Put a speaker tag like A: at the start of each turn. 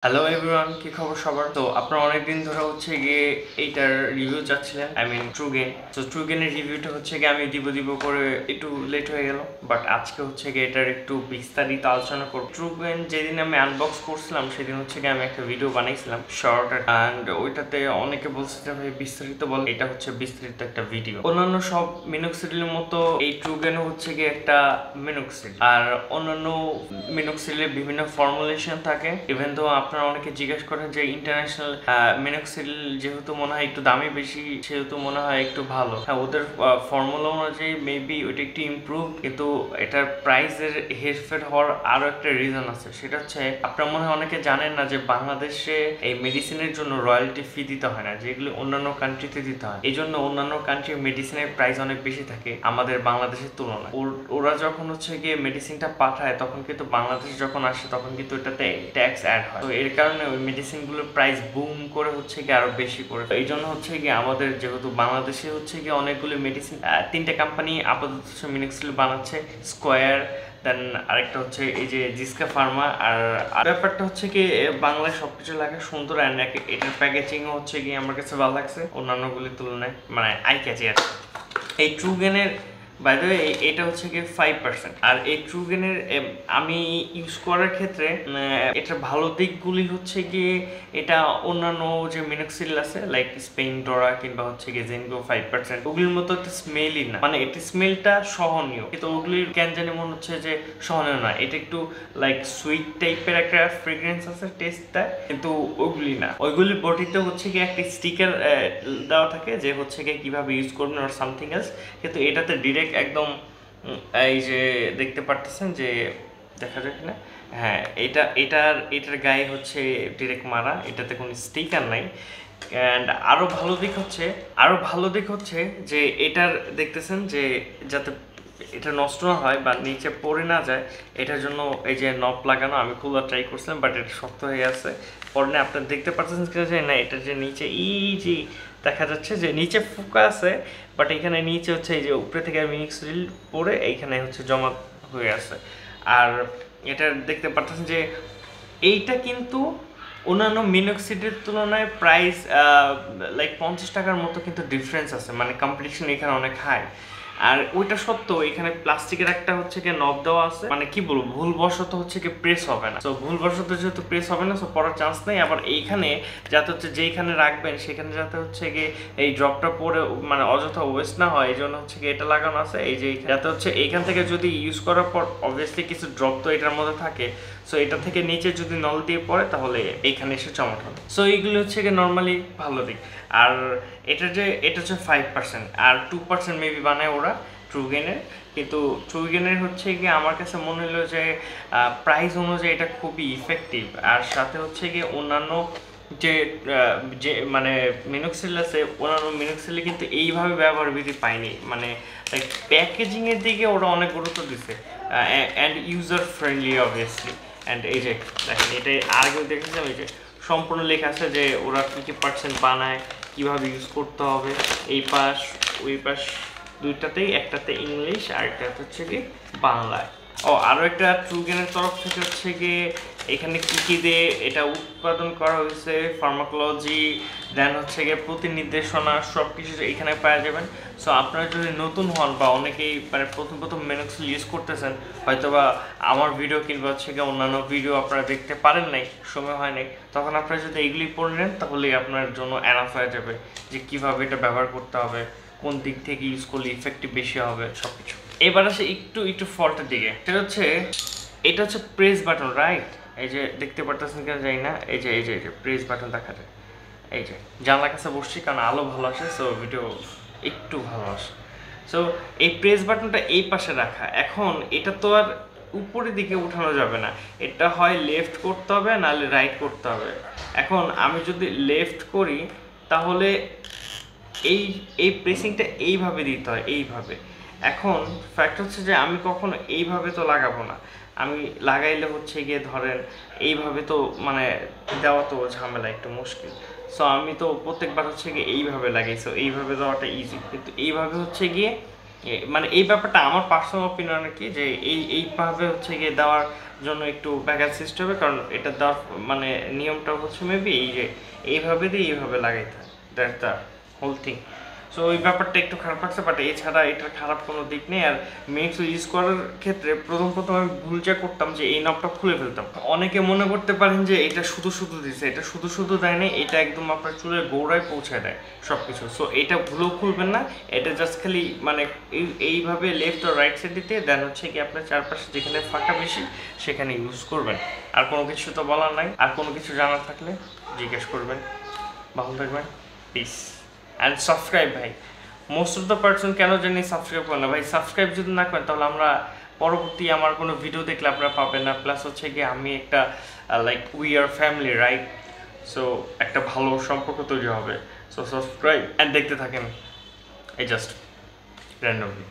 A: Hello everyone, কি খবর সবার? তো আপনারা অনেকদিন ধরে হচ্ছে গিয়ে এইটার রিভিউ চাচ্ছিলেন, আই মিন ট্রুগেন। তো ট্রুগেনের রিভিউটা হচ্ছে গিয়ে আমি দিব করে একটু লেট হয়ে গেল, বাট আজকে হচ্ছে গিয়ে এটার একটু বিস্তারিত আলোচনা করব। ট্রুগেন যেদিন আমি আনবক্স করছিলাম সেদিন হচ্ছে গিয়ে আমি একটা ভিডিও বানাইছিলাম শর্ট, অ্যান্ড ওইটাতে অনেকে বলছে যে ভাই বিস্তারিত বল। এটা হচ্ছে বিস্তারিত একটা ভিডিও। অন্যান্য সব মিনোক্সিডিলের মতো এই ট্রুগেনও হচ্ছে গিয়ে একটা মিনোক্সিড, আর অন্যান্য মিনোক্সিডিলের বিভিন্ন ফর্মুলেশন থাকে। ইভেন তো আপনারা অনেকে জিজ্ঞেস করেন যে ইন্টারন্যাশনাল মিনোক্সিডিল যেহেতু মনে হয় একটু দামি বেশি, সেহেতু মনে হয় একটু ভালো। হ্যাঁ, ওদের ফর্মুলা অনুযায়ী মেবি ওইটা একটু ইমপ্রুভ, কিন্তু এটার প্রাইসের হেরফের হওয়ার আরো একটা রিজন আছে। সেটা হচ্ছে আপনারা মনে হয় অনেকে জানেন না যে বাংলাদেশে এই মেডিসিনের জন্য রয়্যালটি ফি দিতে হয় না, যেগুলো অন্যান্য কান্ট্রিতে দিতে হয়। এই জন্য অন্যান্য কান্ট্রির মেডিসিনের প্রাইস অনেক বেশি থাকে আমাদের বাংলাদেশের তুলনায়। ওরা যখন হচ্ছে গিয়ে মেডিসিনটা পাঠায় তখন কিন্তু বাংলাদেশ যখন আসে তখন কিন্তু এটাতে ট্যাক্স অ্যাড হয়। তো এর কারণে ওই মেডিসিনগুলোর প্রাইস বুম করে হচ্ছে গিয়ে আরো বেশি করে। এই জন্য হচ্ছে গিয়ে আমাদের যেহেতু বাংলাদেশে হচ্ছে গিয়ে অনেকগুলো মেডিসিন, তিনটে কোম্পানি আপাতত মিনোক্সিডিল বানাচ্ছে, স্কোয়ার, দেন আরেকটা হচ্ছে এই যে জিসকা ফার্মা। আর ব্যাপারটা হচ্ছে কি বাংলায় সবকিছু লাগে সুন্দর, অ্যান্ড এটার প্যাকেজিংও হচ্ছে গিয়ে আমার কাছে ভালো লাগছে অন্যান্যগুলির তুলনায়, মানে আই ক্যাচি আর এই ট্রুগেনের। বাই দ্য ওয়ে এটা হচ্ছে গিয়ে 5%। আর এই ট্রুগেনের আমি ইউজ করার ক্ষেত্রে এটার ভালো দিকগুলি হচ্ছে গিয়ে এটা অন্যান্য যে মিনোক্সিডিল আছে লাইক স্পেইন ডোরা কিংবা হচ্ছে গিয়ে জেনগো 5%, ওগুলির মতো একটা স্মেলই না, মানে এটি স্মেলটা সহনীয়, কিন্তু ওগুলির কেন জানি মনে হচ্ছে যে সহনীয় না। এটা একটু লাইক সুইট টাইপের একটা ফ্রেগ্রেন্স আছে টেস্টটা, কিন্তু ওগুলি না। ওইগুলির বডিতে হচ্ছে গিয়ে একটা স্টিকার দেওয়া থাকে যে হচ্ছে গিয়ে কিভাবে ইউজ করবেন আর সামথিং এলস, কিন্তু এটাতে ডিরেক্ট একদম এই যে দেখতে পারতেছেন যে দেখা যায় কিনা, হ্যাঁ এটার গায়ে হচ্ছে ডিরেক্ট মারা, এটাতে কোনো স্টিকার নাই। অ্যান্ড আরও ভালো দিক হচ্ছে যে এটার দেখতেছেন যে যাতে এটা নষ্ট না হয় বা নিচে পড়ে না যায়, এটার জন্য এই যে নব লাগানো। আমি খোলা ট্রাই করছিলাম বাট এটা শক্ত হয়ে আছে। পরে আপনার দেখতে পাচ্ছেন যে না, এটা যে নিচে এই যে দেখা যাচ্ছে যে নিচে ফুকা আছে, বাট এখানে নিচে হচ্ছে এই যে উপরে থেকে মিক্সিল পরে এইখানে হচ্ছে জমা হয়ে আছে। আর এটা দেখতে পাচ্ছেন যে এইটা কিন্তু অন্যান্য মিনোক্সিডের তুলনায় প্রাইস লাইক 50 টাকার মতো কিন্তু ডিফারেন্স আছে, মানে কম্পিটিশন এখানে অনেক হাই। আর ওইটা সত্ত্বেও এখানে প্লাস্টিকের একটা হচ্ছে গিয়ে নব দেওয়া আছে, মানে কি বলবো, ভুলবশত হচ্ছে গিয়ে প্রেস হবে না। তো ভুলবশত যেহেতু প্রেস হবে না, সো পড়ার চান্স নেই। আবার এইখানে যাতে হচ্ছে যেইখানে রাখবেন সেখানে যাতে হচ্ছে গিয়ে এই ড্রপটা পরে মানে অযথা ওয়েস্ট না হয়, এই জন্য হচ্ছে গিয়ে এটা লাগানো আছে। এই যে যাতে হচ্ছে এইখান থেকে যদি ইউজ করার পর অবভিয়াসলি কিছু ড্রপ তো এটার মধ্যে থাকে, সো এটা থেকে নিচে যদি নল দিয়ে পড়ে তাহলে এইখানে এসে জমাট হবে। সো এইগুলো হচ্ছে গিয়ে নর্মালি ভালো দিক। আর এটা হচ্ছে 5%, আর 2% মেবি বানায় ওরা ট্রুগেনের। কিন্তু ট্রুগেনের হচ্ছে গিয়ে আমার কাছে মনে হলো যে প্রাইস অনুযায়ী এটা খুবই ইফেক্টিভ। আর সাথে হচ্ছে গিয়ে অন্যান্য যে মানে মিনোক্সিল আছে, অন্যান্য মিনোক্সিলে কিন্তু এইভাবে ব্যবহার বিধি পাইনি, মানে লাইক প্যাকেজিংয়ের দিকে ওরা অনেক গুরুত্ব দিচ্ছে, and user friendly obviously. And এই যে দেখেন, এটা আগেও দেখেছিলাম, এই যে সম্পূর্ণ লেখা আছে যে ওরা কী পার্সেন্ট বানায়, কীভাবে ইউজ করতে হবে। এই পাশ ওই পাশ দুইটাতেই, একটাতে ইংলিশ আর একটাতে হচ্ছে কি বাংলায়। আরও একটা ট্রুগেনের তরফ থেকে হচ্ছে গিয়ে এখানে কী দিয়ে এটা উৎপাদন করা হয়েছে, ফার্মাকোলজি, দেন হচ্ছে গিয়ে প্রতি নির্দেশনা, সব কিছু এখানে পাওয়া যাবেন। সো আপনারা যদি নতুন হন বা অনেকেই মানে প্রথম মেনোক্সিল ইউজ করতেছেন, হয়তো বা আমার ভিডিও কিংবা হচ্ছে গিয়ে অন্যান্য ভিডিও আপনারা দেখতে পারেন নাই, সময় হয় নাই, তখন আপনারা যদি এইগুলি পড়ে নেন তাহলে আপনার জন্য এনাফ হয়ে যাবে যে কীভাবে এটা ব্যবহার করতে হবে, কোন দিক থেকে ইউজ করলে ইফেক্টিভ বেশি হবে, সব কিছু। এবার আসে একটু ফল্টের দিকে। এটা হচ্ছে প্রেস বাটন, রাইট? এই যে দেখতে পারতেছেন কেন জানি না, এই যে প্রেস বাটন দেখা যায়। এই যে জানলার কাছে বসছি কারণ আলো ভালো আসে, সো ভিডিও একটু ভালো আসে। সো এই প্রেস বাটনটা এই পাশে রাখা। এখন এটা তো আর উপরের দিকে উঠানো যাবে না, এটা হয় লেফট করতে হবে নাহলে রাইট করতে হবে। এখন আমি যদি লেফট করি তাহলে এই প্রেসিংটা এইভাবে দিতে হয়, এইভাবে। এখন ফ্যাক্ট হচ্ছে যে আমি কখনো এইভাবে তো লাগাবো না, আমি লাগাইলে হচ্ছে গিয়ে ধরেন এইভাবে তো মানে দেওয়া তো ঝামেলা, একটু মুশকিল। সো আমি তো প্রত্যেকবার হচ্ছে গিয়ে এইভাবে লাগাই, সো এইভাবে দেওয়াটা ইজি। কিন্তু এইভাবে হচ্ছে গিয়ে মানে এই ব্যাপারটা আমার পার্সোনাল অপিনিয়ন কি, যে এইভাবে হচ্ছে গিয়ে দেওয়ার জন্য একটু ব্যাঘাত সৃষ্টি হবে, কারণ এটা দেওয়ার মানে নিয়মটা হচ্ছে মেবি এই যে এইভাবে দিয়ে এইভাবে লাগাইতে হয়, that's the whole thing. So ওই ব্যাপারটা একটু খারাপ লাগছে, বাট এছাড়া এটার খারাপ কোনো দিক নেই। আর মিক্স ইউজ করার ক্ষেত্রে প্রথম আমি ভুল যা করতাম যে এই নবটা খুলে ফেলতাম। অনেকে মনে করতে পারেন যে এটা শুধু দিছে, এটা শুধু দেয় না, এটা একদম আপনার চুলের গোড়ায় পৌঁছায় দেয় সব কিছু। সো এটা ভুলেও খুলবেন না, এটা জাস্ট খালি মানে এইভাবে লেফট ও রাইট সাইড দিতে দেন হচ্ছে কি আপনার চারপাশে যেখানে ফাঁকা বেশি সেখানে ইউজ করবেন। আর কোনো কিছু তো বলার নাই, আর কোনো কিছু জানার থাকলে জিজ্ঞেস করবেন। ভালো থাকবেন, পিস অ্যান্ড সাবস্ক্রাইব। ভাই মোস্ট অফ দ্য পার্সন কেন জানি সাবস্ক্রাইব করেন না ভাই। সাবস্ক্রাইব যদি না করেন তাহলে আমরা পরবর্তী আমার কোনো ভিডিও দেখলে আপনারা পাবেন না। প্লাস হচ্ছে গিয়ে আমি একটা like we are family right, so একটা ভালো সম্পর্ক তৈরি হবে। সো সাবস্ক্রাইব অ্যান্ড দেখতে থাকেন এই জাস্ট র্যান্ডমলি।